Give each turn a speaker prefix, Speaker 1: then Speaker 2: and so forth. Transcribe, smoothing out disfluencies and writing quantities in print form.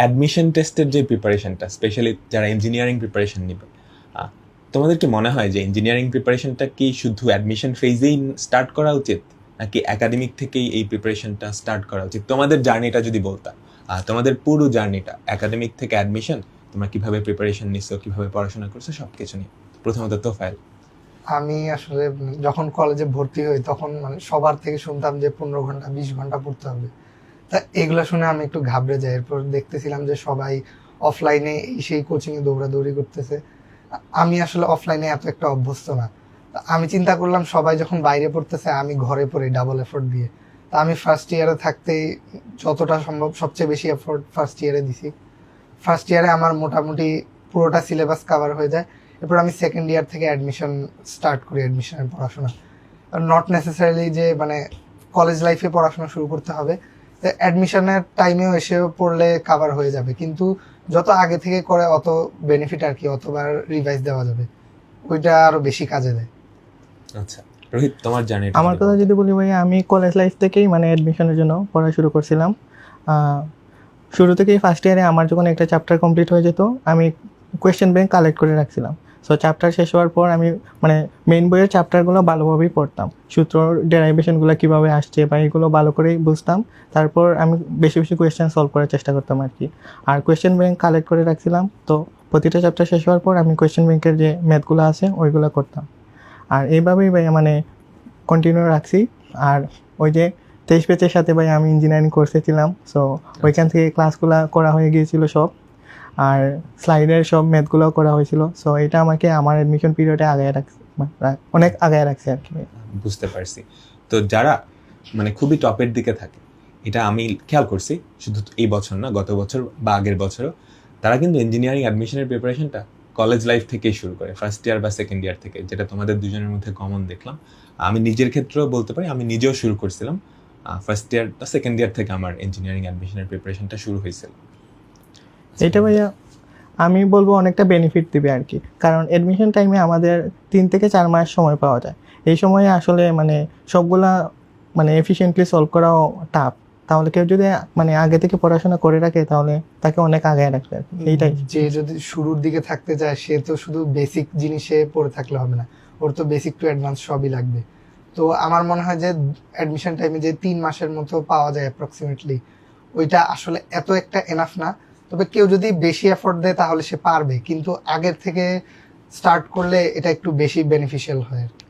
Speaker 1: Admission টেস্টের যে প্রিপারেশনটা, স্পেশালি যারা ইঞ্জিনিয়ারিং প্রিপারেশন নেবে, তোমাদের কি মনে হয় যে ইঞ্জিনিয়ারিং প্রিপারেশনটা কি শুধু অ্যাডমিশন ফেজেই স্টার্ট করা উচিত, নাকি একাডেমিক থেকেই এই প্রিপারেশনটা স্টার্ট করা উচিত? তোমাদের জার্নিটা যদি বলতা, তোমাদের পুরো জার্নিটা একাডেমিক থেকে অ্যাডমিশন, তোমরা কিভাবে প্রিপারেশন নিছো, কিভাবে পড়াশোনা করছো, সব কিছু নিয়ে। প্রথমত তোফায়েল।
Speaker 2: আমি আসলে যখন কলেজে ভর্তি হই তখন সবার থেকে শুনতাম যে 15 ঘন্টা 20 ঘন্টা পড়তে হবে। তা এগুলো শুনে আমি একটু ঘাবড়ে যাই। এরপর দেখতেছিলাম যে সবাই অফলাইনে সেই কোচিংয়ে দৌড়াদৌড়ি করতেছে। আমি আসলে অফলাইনে এত একটা অভ্যস্ত না। তা আমি চিন্তা করলাম সবাই যখন বাইরে পড়তেছে আমি ঘরে পড়ি ডাবল এফোর্ট দিয়ে। তা আমি ফার্স্ট ইয়ারে থাকতেই যতটা সম্ভব সবচেয়ে বেশি এফোর্ট ফার্স্ট ইয়ারে দিছি। ফার্স্ট ইয়ারে আমার মোটামুটি পুরোটা সিলেবাস কভার হয়ে যায়। এরপর আমি সেকেন্ড ইয়ার থেকে অ্যাডমিশন স্টার্ট করি, অ্যাডমিশনের পড়াশোনা। নট নেসেসারিলি যে কলেজ লাইফে পড়াশোনা শুরু করতে হবে, অ্যাডমিশনের টাইমেও এসেও পড়লে কাভার হয়ে যাবে, কিন্তু যত আগে থেকে করে অত বেনিফিট আর কি, অতবার রিভাইজ দেওয়া যাবে, ওইটা আরো বেশি কাজে দেয়।
Speaker 1: আচ্ছা রোহিত, তোমার জার্নি।
Speaker 3: আমার কথা যদি বলি ভাই, আমি কলেজ লাইফ থেকেই অ্যাডমিশনের জন্য পড়া শুরু করছিলাম। শুরু থেকেই ফার্স্ট ইয়ারে আমার যখন একটা চ্যাপ্টার কমপ্লিট হয়ে যেত, আমি কোয়েশ্চেন ব্যাংক কালেক্ট করে রাখছিলাম। সো চ্যাপ্টার শেষ হওয়ার পর আমি মেইন বইয়ের চ্যাপ্টারগুলো ভালোভাবেই পড়তাম, সূত্র ডেরাইভেশনগুলো কীভাবে আসছে বা এগুলো ভালো করেই বুঝতাম। তারপর আমি বেশি বেশি কোয়েশ্চেন সলভ করার চেষ্টা করতাম আর কি। আর কোয়েশ্চেন ব্যাংক কালেক্ট করে রাখছিলাম, তো প্রতিটা চ্যাপ্টার শেষ হওয়ার পর আমি কোয়েশ্চেন ব্যাংকের যে ম্যাথগুলো আছে ওইগুলো করতাম। আর এইভাবেই ভাই কন্টিনিউ রাখছি। আর ওই যে 23 ব্যাচের সাথে ভাই আমি ইঞ্জিনিয়ারিং কোর্সে ছিলাম, সো ওইখান থেকে ক্লাসগুলো করা হয়ে গিয়েছিল সব, আর স্লাইডের সব ম্যাথগুলোও করা হয়েছিল। সো এটা আমাকে আমার অ্যাডমিশন পিরিয়ডে অনেক আগায় রাখছে আর কি।
Speaker 1: বুঝতে পারছি। তো যারা খুবই টপের দিকে থাকে, এটা আমি খেয়াল করছি, শুধু এই বছর না, গত বছর বা আগের বছরও, তারা কিন্তু ইঞ্জিনিয়ারিং অ্যাডমিশনের প্রিপারেশনটা কলেজ লাইফ থেকেই শুরু করে, ফার্স্ট ইয়ার বা সেকেন্ড ইয়ার থেকে, যেটা তোমাদের দুজনের মধ্যে কমন দেখলাম। আমি নিজের ক্ষেত্রেও বলতে পারি, আমি নিজেও শুরু করছিলাম ফার্স্ট ইয়ার বা সেকেন্ড ইয়ার থেকে আমার ইঞ্জিনিয়ারিং অ্যাডমিশনের প্রিপারেশনটা শুরু হয়েছিল।
Speaker 3: এটা ভাইয়া আমি বলবো অনেকটা বেনিফিট দিবে আর কি, কারণ অ্যাডমিশন টাইমে আমাদের 3 থেকে 4 মাস সময় পাওয়া যায়। এই সময়ে আসলে সবগুলা এফিশিয়েন্টলি সলভ করাও টাফ। তাহলে কেউ যদি আগে থেকে পড়াশোনা করে রাখে তাহলে তাকে অনেক আগে রাখবে আর কি। এইটাই,
Speaker 2: যে যদি শুরুর দিকে থাকতে চায় সে তো শুধু বেসিক জিনিসে পড়ে থাকলে হবে না, ওর তো বেসিক টু অ্যাডভান্স সবই লাগবে। তো আমার মনে হয় যে অ্যাডমিশন টাইমে যে 3 মাসের মতো পাওয়া যায় অ্যাপ্রক্সিমেটলি, ওইটা আসলে এত একটা এনাফ না। তবে কেউ যদি বেশি এফোর্ট দেয় তাহলে সে পারবে, কিন্তু আগের থেকে স্টার্ট করলে এটা একটু বেশি বেনিফিশিয়াল হয় আর কি।